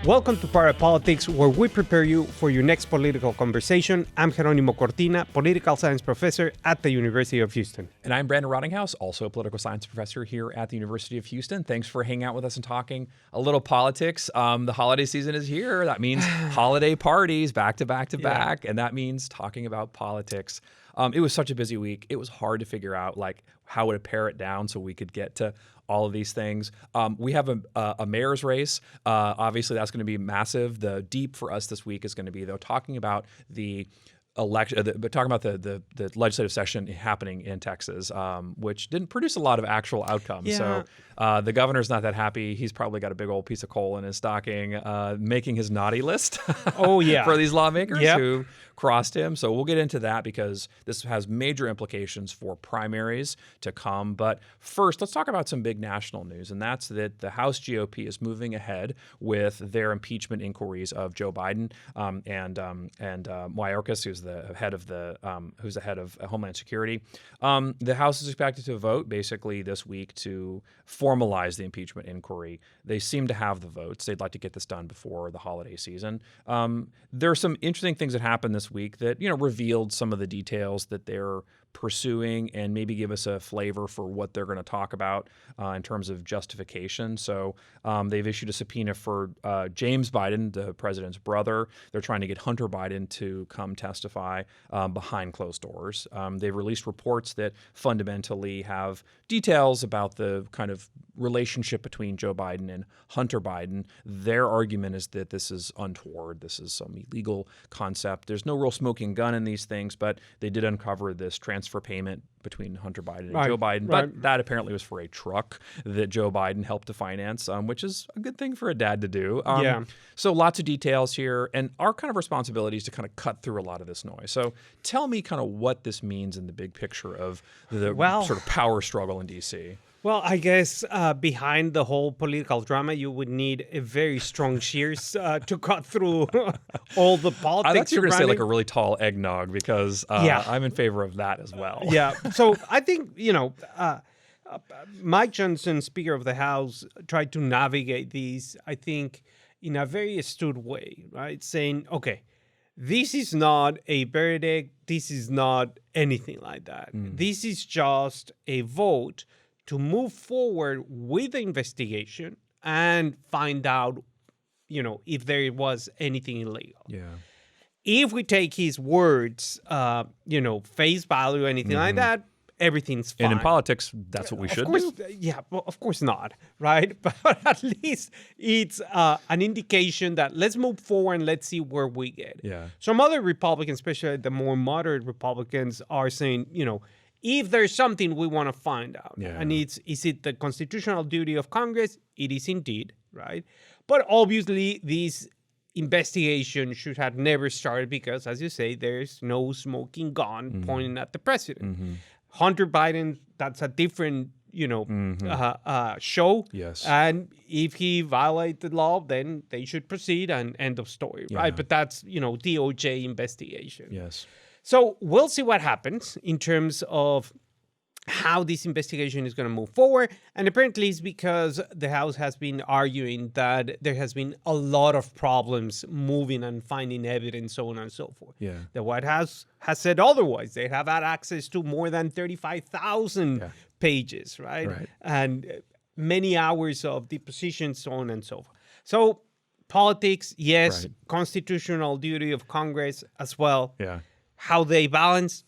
Welcome to Para Politics, where we prepare you for your next political conversation. I'm Jeronimo Cortina, political science professor at the University of Houston. And I'm Brandon Rottinghaus, also a political science professor here at the University of Houston. Thanks for hanging out with us and talking a little politics. The holiday season is here. That means holiday parties back to back to back, and that means talking about politics. It was such a busy week. It was hard to figure out how to pare it down so we could get to all of these things. We have a mayor's race. Obviously, that's going to be massive. The deep for us this week is going to be, though, talking about the election, but talking about the legislative session happening in Texas, which didn't produce a lot of actual outcomes. Yeah. So the governor's not that happy. He's probably got a big old piece of coal in his stocking, making his naughty list. Oh, yeah. For these lawmakers Yep. who crossed him. So we'll get into that because this has major implications for primaries to come. But first, let's talk about some big national news, and that's that the House GOP is moving ahead with their impeachment inquiries of Joe Biden and Mayorkas, who's the head of Homeland Security. The House is expected to vote basically this week to formalize the impeachment inquiry. They seem to have the votes. They'd like to get this done before the holiday season. There are some interesting things that happened this week that revealed some of the details that they're pursuing and maybe give us a flavor for what they're going to talk about in terms of justification. So they've issued a subpoena for James Biden, the president's brother. They're trying to get Hunter Biden to come testify behind closed doors. They've released reports that fundamentally have details about the kind of relationship between Joe Biden and Hunter Biden. Their argument is that this is untoward. This is some illegal concept. There's no real smoking gun in these things, but they did uncover this transfer payment between Hunter Biden and Joe Biden. But that apparently was for a truck that Joe Biden helped to finance, which is a good thing for a dad to do. So lots of details here. And our kind of responsibility is to kind of cut through a lot of this noise. So tell me kind of what this means in the big picture of the sort of power struggle in D.C. Well, I guess behind the whole political drama, you would need a very strong shears to cut through all the politics. I thought you were going to say like a really tall eggnog because I'm in favor of that as well. Yeah. So I think, Mike Johnson, Speaker of the House, tried to navigate these, I think, in a very astute way, right? Saying, okay, this is not a verdict. This is not anything like that. This is just a vote to move forward with the investigation and find out, if there was anything illegal. Yeah. If we take his words, face value, anything like that, everything's fine. And in politics, that's what we should do. Yeah, well, of course not, right? But at least it's an indication that let's move forward and let's see where we get. Yeah. Some other Republicans, especially the more moderate Republicans, are saying, if there's something we want to find out, and is it the constitutional duty of Congress? It is indeed, right? But obviously, this investigation should have never started because, as you say, there's no smoking gun pointing at the president. Hunter Biden, that's a different, show. Yes. And if he violates the law, then they should proceed and end of story, right? But that's, DOJ investigation. Yes. So we'll see what happens in terms of how this investigation is going to move forward. And apparently it's because the House has been arguing that there has been a lot of problems moving and finding evidence, so on and so forth. Yeah. The White House has said otherwise. They have had access to more than 35,000 pages, right? And many hours of depositions, so on and so forth. So politics, yes. Constitutional duty of Congress as well. Yeah. How they balance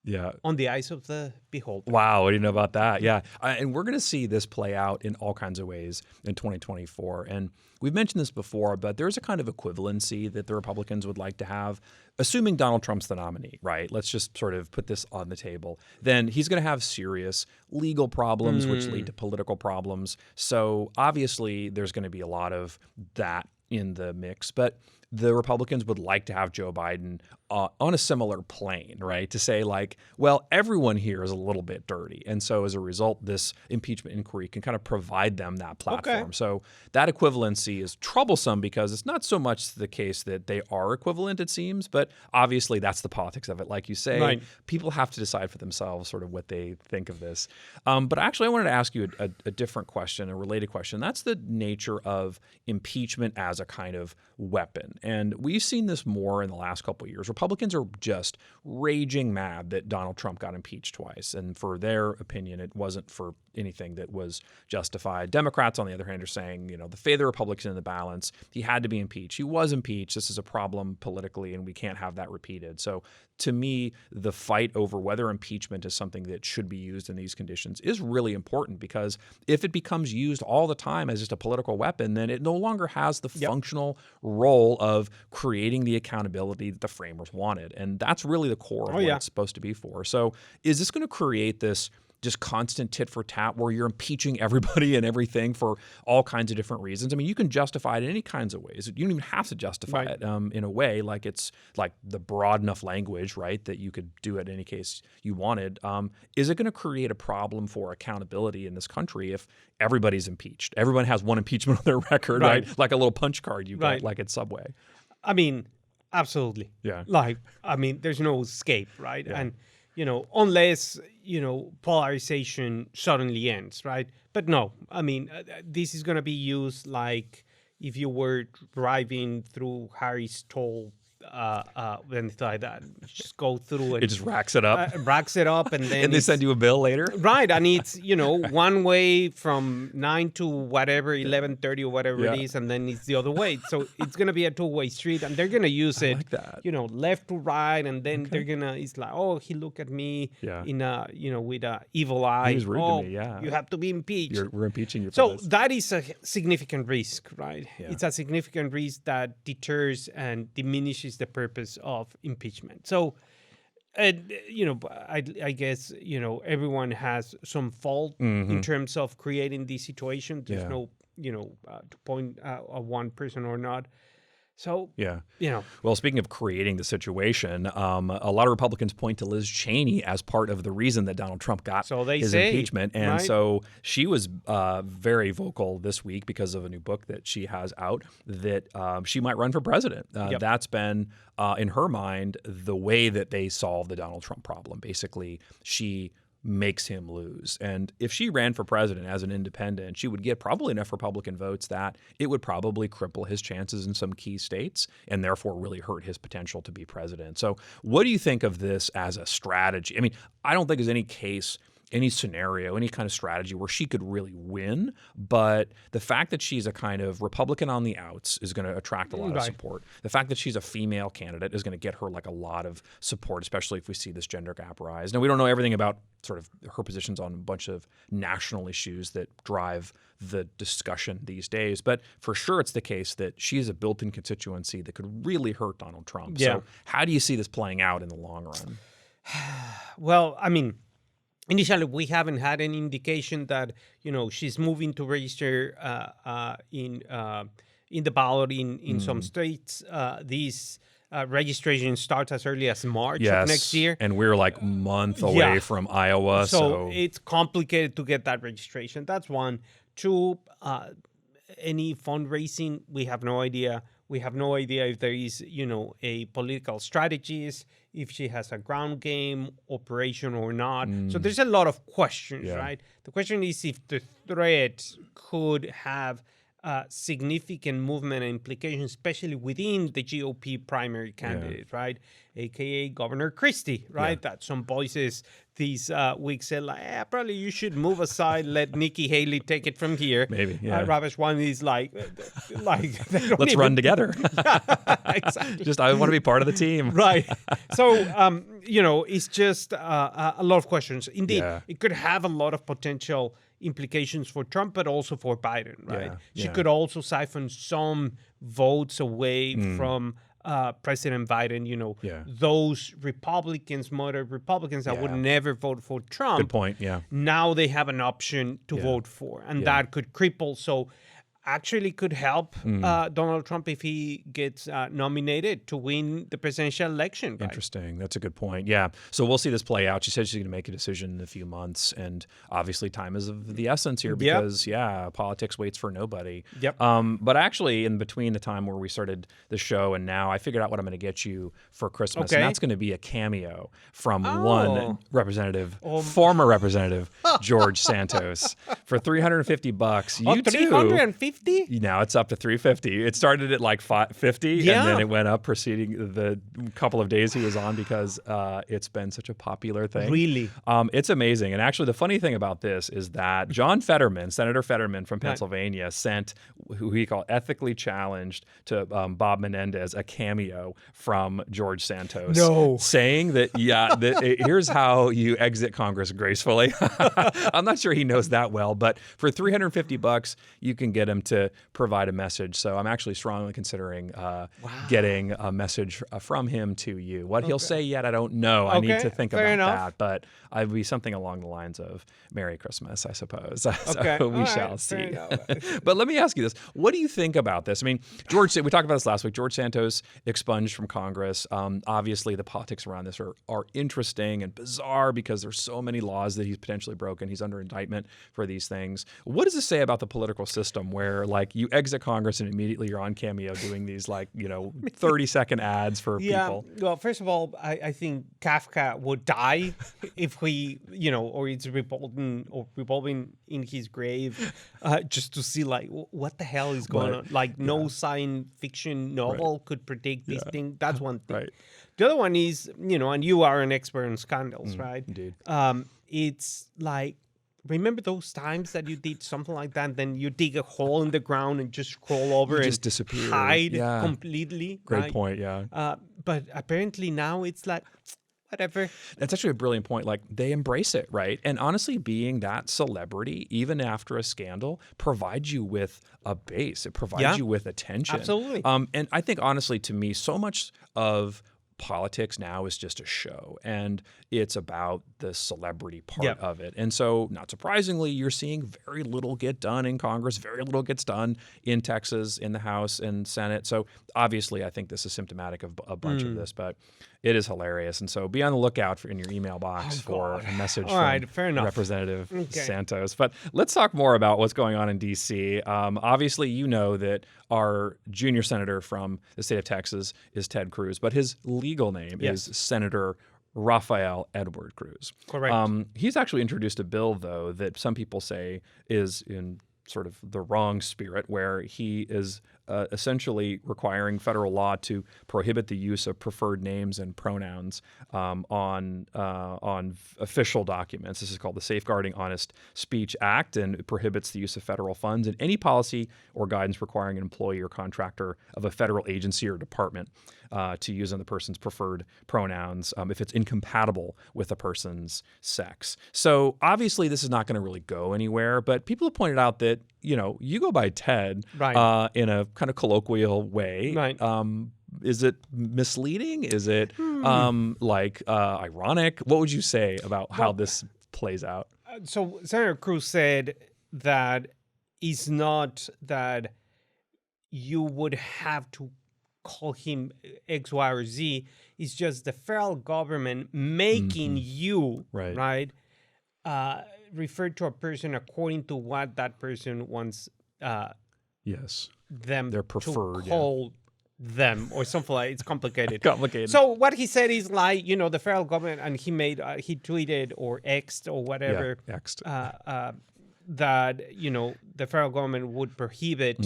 Yeah. On the eyes of the beholder. Wow. What do you know about that? Yeah. And we're going to see this play out in all kinds of ways in 2024. And we've mentioned this before, but there's a kind of equivalency that the Republicans would like to have, assuming Donald Trump's the nominee, right? Let's just sort of put this on the table. Then he's going to have serious legal problems, which lead to political problems. So obviously there's going to be a lot of that in the mix, but the Republicans would like to have Joe Biden on a similar plane, right? To say like, well, everyone here is a little bit dirty. And so as a result, this impeachment inquiry can kind of provide them that platform. Okay. So that equivalency is troublesome because it's not so much the case that they are equivalent, it seems, but obviously that's the politics of it. Like you say, Right. people have to decide for themselves sort of what they think of this. But actually, I wanted to ask you a different question, a related question. That's the nature of impeachment as a kind of weapon. And we've seen this more in the last couple of years. Republicans are just raging mad that Donald Trump got impeached twice. And for their opinion, it wasn't for anything that was justified. Democrats, on the other hand, are saying, the fate of the Republicans in the balance. He had to be impeached. He was impeached. This is a problem politically, and we can't have that repeated. So to me, the fight over whether impeachment is something that should be used in these conditions is really important, because if it becomes used all the time as just a political weapon, then it no longer has the functional role of creating the accountability that the framers wanted. And that's really the core of what it's supposed to be for. So is this going to create this just constant tit for tat where you're impeaching everybody and everything for all kinds of different reasons? I mean, you can justify it in any kinds of ways. You don't even have to justify it in a way like it's like the broad enough language, right, that you could do it in any case you wanted. Is it going to create a problem for accountability in this country if everybody's impeached? Everyone has one impeachment on their record, right? Like a little punch card you get, like at Subway. I mean, absolutely. Yeah. There's no escape, right? Yeah. And unless, polarization suddenly ends, right? But no, this is going to be used like if you were driving through Harry's toll, and like that, just go through it. It just racks it up. And then and they send you a bill later. Right, and it's one way from 9 to whatever 11:30 or whatever it is, and then it's the other way. So it's gonna be a two-way street, and they're gonna use it, like that. Left to right, and then they're gonna. It's like, oh, he looked at me in a with a evil eye. He was rude to me. Yeah, you have to be impeached. We're impeaching you. So that is a significant risk, right? Yeah. It's a significant risk that deters and diminishes the purpose of impeachment. So, I guess, everyone has some fault in terms of creating this situation. There's no, to point at one person or not. So, Well, speaking of creating the situation, a lot of Republicans point to Liz Cheney as part of the reason that Donald Trump got his impeachment. And so she was very vocal this week because of a new book that she has out that she might run for president. That's been, in her mind, the way that they solve the Donald Trump problem. Basically, she makes him lose. And if she ran for president as an independent, she would get probably enough Republican votes that it would probably cripple his chances in some key states and therefore really hurt his potential to be president. So what do you think of this as a strategy? I mean, I don't think there's any case, any scenario, any kind of strategy where she could really win, but the fact that she's a kind of Republican on the outs is going to attract a lot of support. The fact that she's a female candidate is going to get her like a lot of support, especially if we see this gender gap rise. Now, we don't know everything about sort of her positions on a bunch of national issues that drive the discussion these days, but for sure it's the case that she is a built-in constituency that could really hurt Donald Trump. So how do you see this playing out in the long run? Well, initially, we haven't had any indication that she's moving to register in the ballot in some states. These registration starts as early as March of next year, and we're like a month away from Iowa. So it's complicated to get that registration. That's one. Two, any fundraising, we have no idea. We have no idea if there is, a political strategist, if she has a ground game operation or not. So there's a lot of questions, right? The question is if the threat could have significant movement and implications, especially within the GOP primary candidate, right? AKA Governor Christie, right? That some voices these weeks said, like, probably you should move aside, let Nikki Haley take it from here. Maybe, Ravish one is like let's run together. Exactly. Just, I want to be part of the team. Right. So, it's just a lot of questions. Indeed, it could have a lot of potential implications for Trump, but also for Biden, right? She could also siphon some votes away from President Biden, those Republicans, moderate Republicans that would never vote for Trump. Good point, Now they have an option to vote for, and that could cripple. So actually could help Donald Trump if he gets nominated to win the presidential election. Right? Interesting. That's a good point. Yeah. So we'll see this play out. She said she's going to make a decision in a few months. And obviously time is of the essence here because, politics waits for nobody. Yep. But actually, in between the time where we started the show and now, I figured out what I'm going to get you for Christmas. Okay. And that's going to be a cameo from one representative, former representative, George Santos. For $350. You too. 350? Now it's up to $350. It started at like $50, and then it went up preceding the couple of days he was on because it's been such a popular thing. Really? It's amazing. And actually, the funny thing about this is that John Fetterman, Senator Fetterman from Pennsylvania, sent who he called ethically challenged to Bob Menendez a cameo from George Santos. No. Saying that, here's how you exit Congress gracefully. I'm not sure he knows that well, but for $350, you can get him to provide a message. So I'm actually strongly considering getting a message from him to you. What he'll say yet, I don't know. I need to think about that. But I'd be something along the lines of Merry Christmas, I suppose. So we shall see. But let me ask you this. What do you think about this? I mean, we talked about this last week. George Santos expunged from Congress. Obviously, the politics around this are interesting and bizarre because there's so many laws that he's potentially broken. He's under indictment for these things. What does it say about the political system where like you exit Congress and immediately you're on Cameo doing these 30-second ads for people? Well, first of all, I think Kafka would die if we, or it's revolving in his grave just to see like what the hell is going on. Like no science fiction novel could predict this thing. That's one thing. Right. The other one is, and you are an expert on scandals, right? Indeed. It's like, remember those times that you did something like that, then you dig a hole in the ground and just crawl over and just disappear. Hide completely. Great point, yeah. But apparently now it's like, whatever. That's actually a brilliant point. Like they embrace it, right? And honestly, being that celebrity, even after a scandal, provides you with a base. It provides you with attention. Absolutely. And I think honestly, to me, so much of politics now is just a show, and it's about the celebrity part of it. And so, not surprisingly, you're seeing very little get done in Congress, very little gets done in Texas, in the House and Senate. So obviously, I think this is symptomatic of a bunch of this, but it is hilarious. And so be on the lookout in your email box for a message from Representative Santos. But let's talk more about what's going on in D.C. Obviously, you know that our junior senator from the state of Texas is Ted Cruz, but his legal name is Senator Rafael Edward Cruz. Correct. He's actually introduced a bill, though, that some people say is in sort of the wrong spirit, where he is essentially requiring federal law to prohibit the use of preferred names and pronouns on official documents. This is called the Safeguarding Honest Speech Act, and it prohibits the use of federal funds in any policy or guidance requiring an employee or contractor of a federal agency or department to use on the person's preferred pronouns if it's incompatible with a person's sex. So obviously this is not going to really go anywhere, but people have pointed out that, you go by Ted in a kind of colloquial way. Right. Is it misleading? Is it ironic? What would you say about how this plays out? So Senator Cruz said that it's not that you would have to call him X, Y, or Z. It's just the federal government making you, refer to a person according to what that person wants them They're preferred, to call them or something like it's complicated. Complicated. So what he said is like, the federal government, and he tweeted or X'd or whatever X'd. that, the federal government would prohibit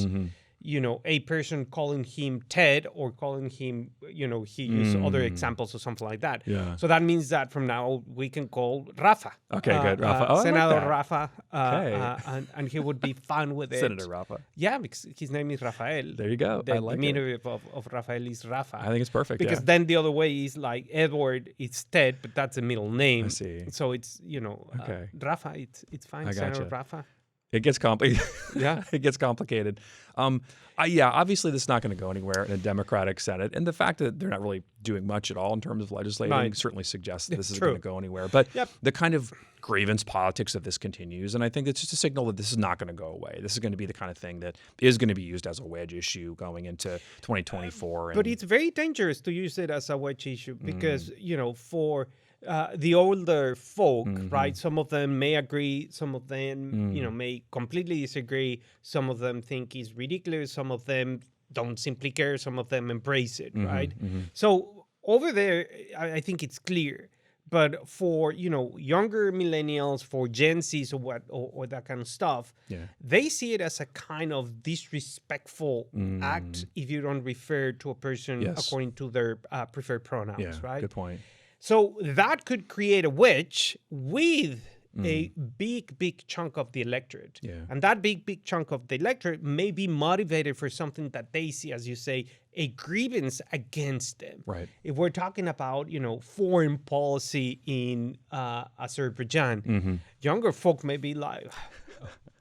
a person calling him Ted or calling him, he used other examples or something like that. Yeah. So that means that from now we can call Rafa. Okay, good. Rafa. Senator like Rafa. And he would be fine with it. Senator Rafa. Yeah, because his name is Rafael. There you go. The I like meaning of Rafael is Rafa. I think it's perfect. Because then the other way is like Edward, it's Ted, but that's a middle name. I see. So it's, Rafa, it's fine. I Senator gotcha. Rafa. It gets complicated. Yeah. It gets complicated. Yeah, obviously this is not going to go anywhere in a Democratic Senate. And the fact that they're not really doing much at all in terms of legislating certainly suggests that this isn't going to go anywhere. But the kind of grievance politics of this continues. And I think it's just a signal that this is not going to go away. This is going to be the kind of thing that is going to be used as a wedge issue going into 2024. But it's very dangerous to use it as a wedge issue because, for the older folk, right? Some of them may agree, some of them, may completely disagree. Some of them think it's ridiculous. Some of them don't simply care. Some of them embrace it, right? So over there, I think it's clear. But for, younger millennials, for Gen Zs or that kind of stuff, they see it as a kind of disrespectful act if you don't refer to a person according to their preferred pronouns, right? Good point. So that could create a wedge with a big chunk of the electorate. And that big chunk of the electorate may be motivated for something that they see, as you say, a grievance against them. Right. If we're talking about, foreign policy in Azerbaijan, younger folk may be like,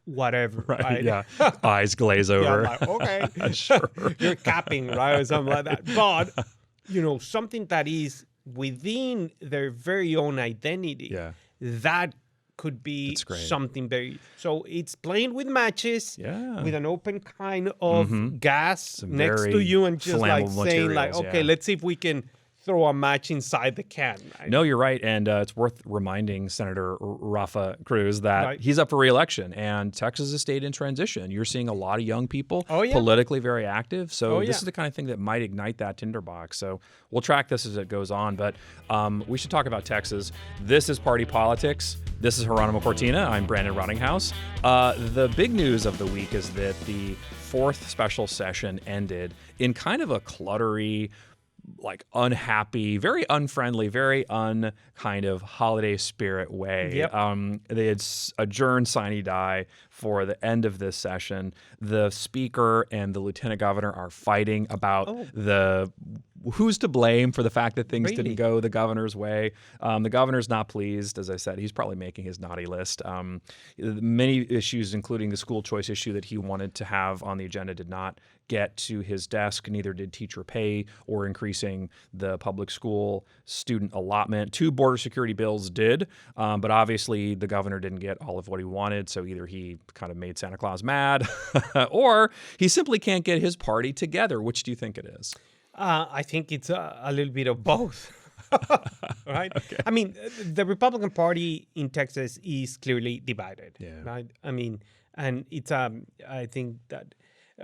whatever. Right? Yeah. Eyes glaze over. Like, okay. Sure. You're capping, right? Or something like that. But, something that is within their very own identity, that could be something very... So it's playing with matches, with an open kind of gas next to you and just like saying like, okay, let's see if we can throw a match inside the can. Right? No, you're right. And it's worth reminding Senator Rafa Cruz that he's up for re-election and Texas is a state in transition. You're seeing a lot of young people politically very active. So this is the kind of thing that might ignite that tinderbox. So we'll track this as it goes on. But we should talk about Texas. This is Party Politics. This is Jeronimo Cortina. I'm Brandon Rottinghaus. The big news of the week is that the fourth special session ended in kind of a cluttery, like unhappy, very unfriendly, very kind of holiday spirit way. They had adjourned sine die for the end of this session. The speaker and the lieutenant governor are fighting about who's to blame for the fact that things didn't go the governor's way. The governor's not pleased. As I said, he's probably making his naughty list. Many issues, including the school choice issue that he wanted to have on the agenda, did not get to his desk. Neither did teacher pay or increasing the public school student allotment. 2 border security bills did, but obviously the governor didn't get all of what he wanted. So either he kind of made Santa Claus mad or he simply can't get his party together. Which do you think it is? I think it's a little bit of both. Right? Okay. I mean, the Republican Party in Texas is clearly divided. Right? I mean, and it's I think that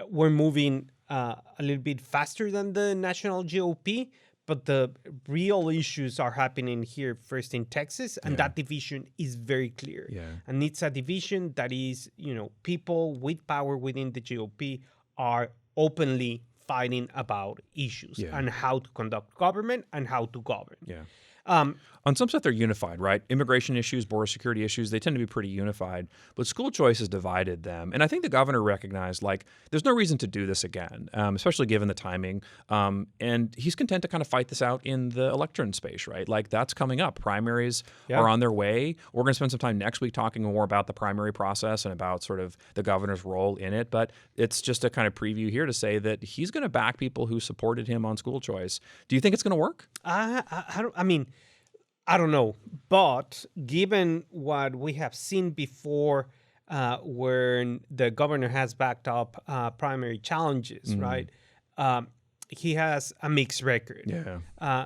we're moving a little bit faster than the national GOP, but the real issues are happening here first in Texas, and that division is very clear. And it's a division that is, people with power within the GOP are openly fighting about issues and how to conduct government and how to govern. On some stuff, they're unified, right? Immigration issues, border security issues, they tend to be pretty unified. But school choice has divided them. And I think the governor recognized, there's no reason to do this again, especially given the timing. And he's content to kind of fight this out in the election space, right? That's coming up. Primaries are on their way. We're going to spend some time next week talking more about the primary process and about sort of the governor's role in it. But it's just a kind of preview here to say that he's going to back people who supported him on school choice. Do you think it's going to work? I don't know, but given what we have seen before, when the governor has backed up primary challenges, right? He has a mixed record.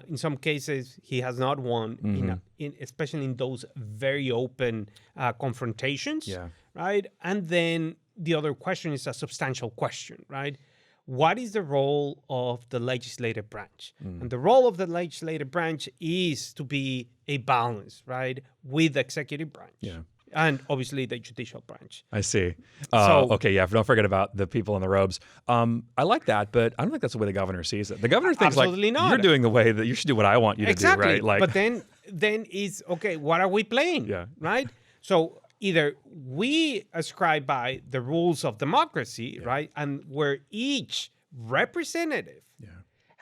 In some cases, he has not won, especially in those very open confrontations, right? And then the other question is a substantial question, right? What is the role of the legislative branch? And the role of the legislative branch is to be a balance, right, with the executive branch. And obviously the judicial branch. I see. Don't forget about the people in the robes. I like that, but I don't think that's the way the governor sees it. The governor thinks you're doing the way that you should do what I want you to do, right? But then is, okay, what are we playing? Right? So either we ascribe by the rules of democracy, right? And where each representative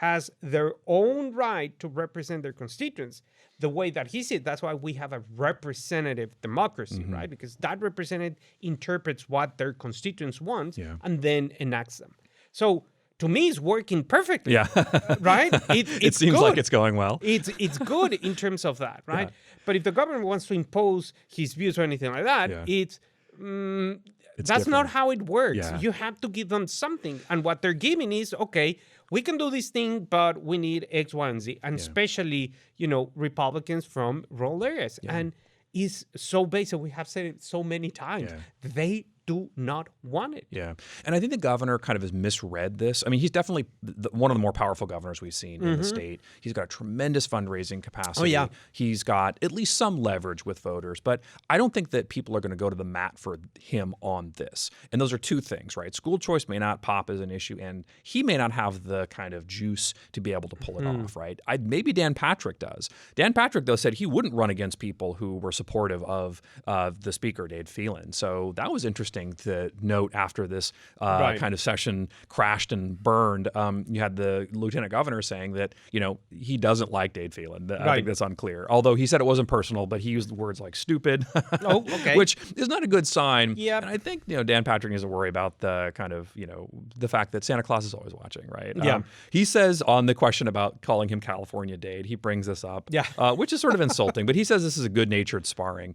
has their own right to represent their constituents the way that he sees it. That's why we have a representative democracy, right? Because that representative interprets what their constituents want and then enacts them. So to me, it's working perfectly. Yeah. Right? It seems good. like it's going well. It's good in terms of that, right? But if the government wants to impose his views or anything like that, that's not how it works. Yeah. You have to give them something. And what they're giving is, okay, we can do this thing, but we need X, Y, and Z. And especially, Republicans from rural areas. And it's so basic. We have said it so many times. They do not want it. Yeah. And I think the governor kind of has misread this. I mean, he's definitely one of the more powerful governors we've seen in the state. He's got a tremendous fundraising capacity. Oh, yeah. He's got at least some leverage with voters. But I don't think that people are going to go to the mat for him on this. And those are two things, right? School choice may not pop as an issue, and he may not have the kind of juice to be able to pull it off, right? Maybe Dan Patrick does. Dan Patrick, though, said he wouldn't run against people who were supportive of the speaker, Dave Phelan. So that was interesting to note after this kind of session crashed and burned. You had the lieutenant governor saying that, he doesn't like Dave Phelan. I think that's unclear. Although he said it wasn't personal, but he used words like stupid, which is not a good sign. Yep. And I think, Dan Patrick needs to worry about the kind of, the fact that Santa Claus is always watching, right? Yeah. He says on the question about calling him California Dade, he brings this up, which is sort of insulting, but he says this is a good-natured sparring.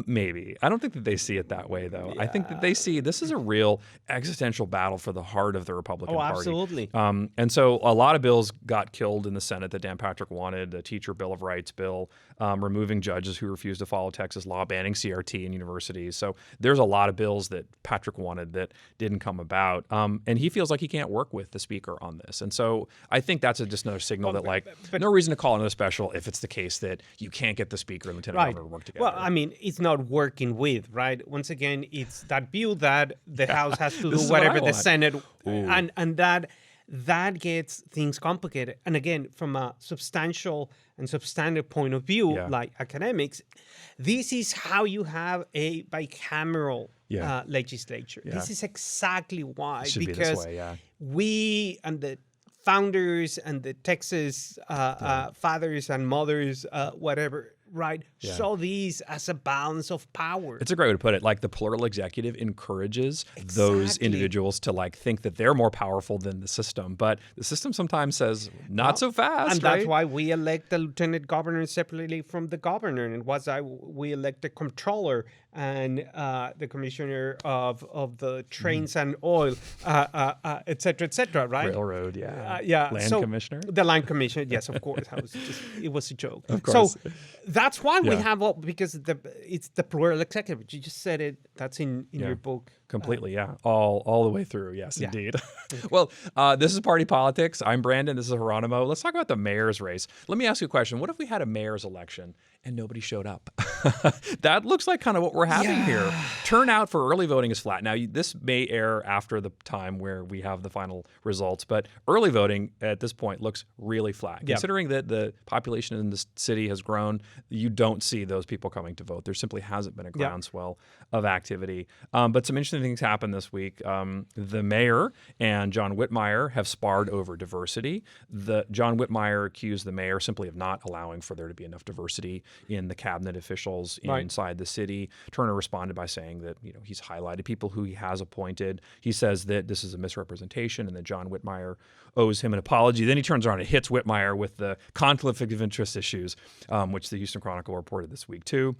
Maybe. I don't think that they see it that way, though. I think that they see this is a real existential battle for the heart of the Republican Party. Absolutely. And so a lot of bills got killed in the Senate that Dan Patrick wanted, the Teacher Bill of Rights bill, removing judges who refused to follow Texas law, banning CRT in universities. So there's a lot of bills that Patrick wanted that didn't come about. And he feels like he can't work with the speaker on this. And so I think that's just another signal that no reason to call another special if it's the case that you can't get the speaker and lieutenant governor to work together. Well, I mean, it's not working with, right? Once again, it's that view that the House has to do whatever the Senate, and that gets things complicated. And again, from a substantial and substantive point of view, like academics, this is how you have a bicameral legislature. This is exactly why, it should because be this way, we and the founders and the Texas fathers and mothers, whatever, right, saw these as a balance of power. It's a great way to put it. Like the plural executive encourages those individuals to think that they're more powerful than the system. But the system sometimes says, not so fast, And right? that's why we elect the lieutenant governor separately from the governor. And what's that? We elect the comptroller and the commissioner of the trains and oil, et cetera, right? Railroad, Land commissioner? The land commissioner, yes, of course. It was a joke. Of course. So that's why we have because it's the plural executive. You just said it. That's in your book. Completely, all the way through. Yes, indeed. Well, this is Party Politics. I'm Brandon. This is Jeronimo. Let's talk about the mayor's race. Let me ask you a question. What if we had a mayor's election and nobody showed up? That looks like kind of what we're having here. Turnout for early voting is flat. Now, this may air after the time where we have the final results, but early voting at this point looks really flat. Considering that the population in the city has grown, you don't see those people coming to vote. There simply hasn't been a groundswell of activity. But some interesting things happened this week. The mayor and John Whitmire have sparred over diversity. John Whitmire accused the mayor simply of not allowing for there to be enough diversity in the cabinet officials inside the city. Turner responded by saying that he's highlighted people who he has appointed. He says that this is a misrepresentation and that John Whitmire owes him an apology. Then he turns around and hits Whitmire with the conflict of interest issues, which the Houston Chronicle reported this week too.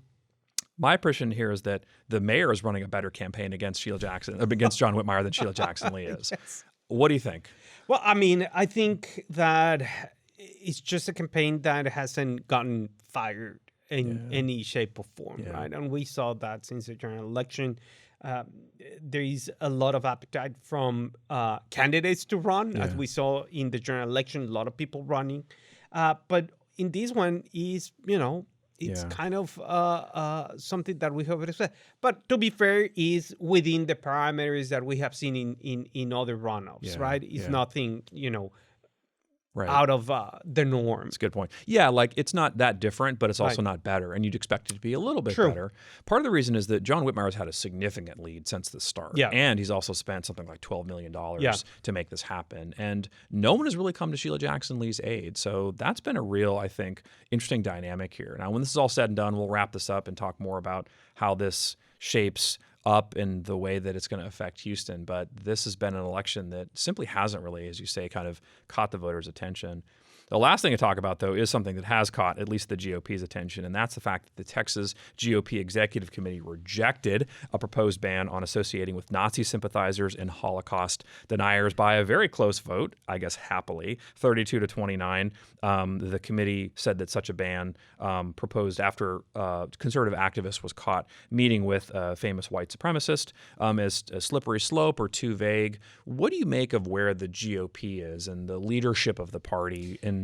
My impression here is that the mayor is running a better campaign against John Whitmire than Sheila Jackson Lee is. What do you think? Well, I mean, I think that it's just a campaign that hasn't gotten fired in any shape or form, right? And we saw that since the general election. There is a lot of appetite from candidates to run, as we saw in the general election, a lot of people running. But in this one is, it's kind of something that we have expected. But to be fair, is within the parameters that we have seen in other runoffs, right? It's nothing, out of the norm. That's a good point. Yeah, like it's not that different, but it's also not better, and you'd expect it to be a little bit better. Part of the reason is that John Whitmire has had a significant lead since the start, and he's also spent something like $12 million to make this happen, and no one has really come to Sheila Jackson Lee's aid, so that's been a real, I think, interesting dynamic here. Now, when this is all said and done, we'll wrap this up and talk more about how this shapes up in the way that it's going to affect Houston. But this has been an election that simply hasn't really, as you say, kind of caught the voters' attention. The last thing to talk about, though, is something that has caught at least the GOP's attention, and that's the fact that the Texas GOP Executive Committee rejected a proposed ban on associating with Nazi sympathizers and Holocaust deniers by a very close vote, I guess happily, 32 to 29. The committee said that such a ban proposed after a conservative activist was caught meeting with a famous white supremacist as a slippery slope or too vague. What do you make of where the GOP is and the leadership of the party in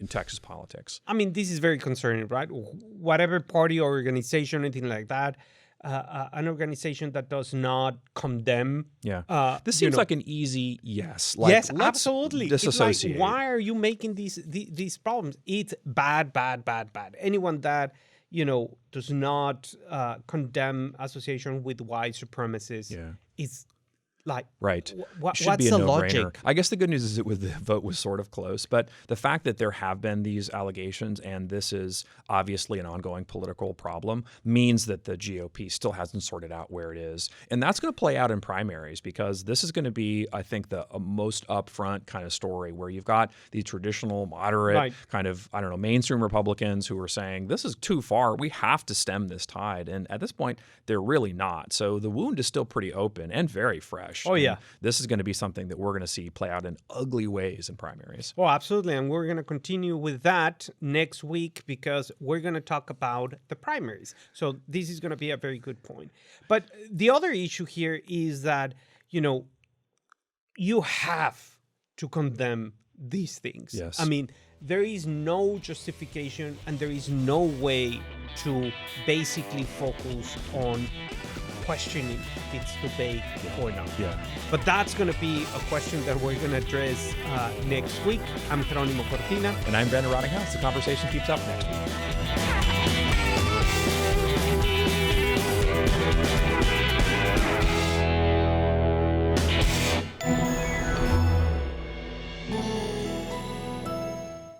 Texas politics? I mean, this is very concerning, right? Whatever party or organization, anything like that, an organization that does not condemn. This seems like an easy yes. Like, yes, absolutely. Disassociate. It's like, why are you making these problems? It's bad. Anyone that does not condemn association with white supremacists is like, what's the logic? I guess the good news is that the vote was sort of close, but the fact that there have been these allegations and this is obviously an ongoing political problem means that the GOP still hasn't sorted out where it is. And that's going to play out in primaries because this is going to be, I think, the most upfront kind of story where you've got the traditional moderate kind of, I don't know, mainstream Republicans who are saying this is too far. We have to stem this tide. And at this point, they're really not. So the wound is still pretty open and very fresh. Oh, yeah. And this is going to be something that we're going to see play out in ugly ways in primaries. Oh, absolutely. And we're going to continue with that next week because we're going to talk about the primaries. So this is going to be a very good point. But the other issue here is that, you have to condemn these things. Yes. I mean, there is no justification and there is no way to basically focus on questioning if it's too vague or not. But that's going to be a question that we're going to address next week. I'm Jeronimo Cortina. And I'm Rottinghaus. The conversation keeps up next week.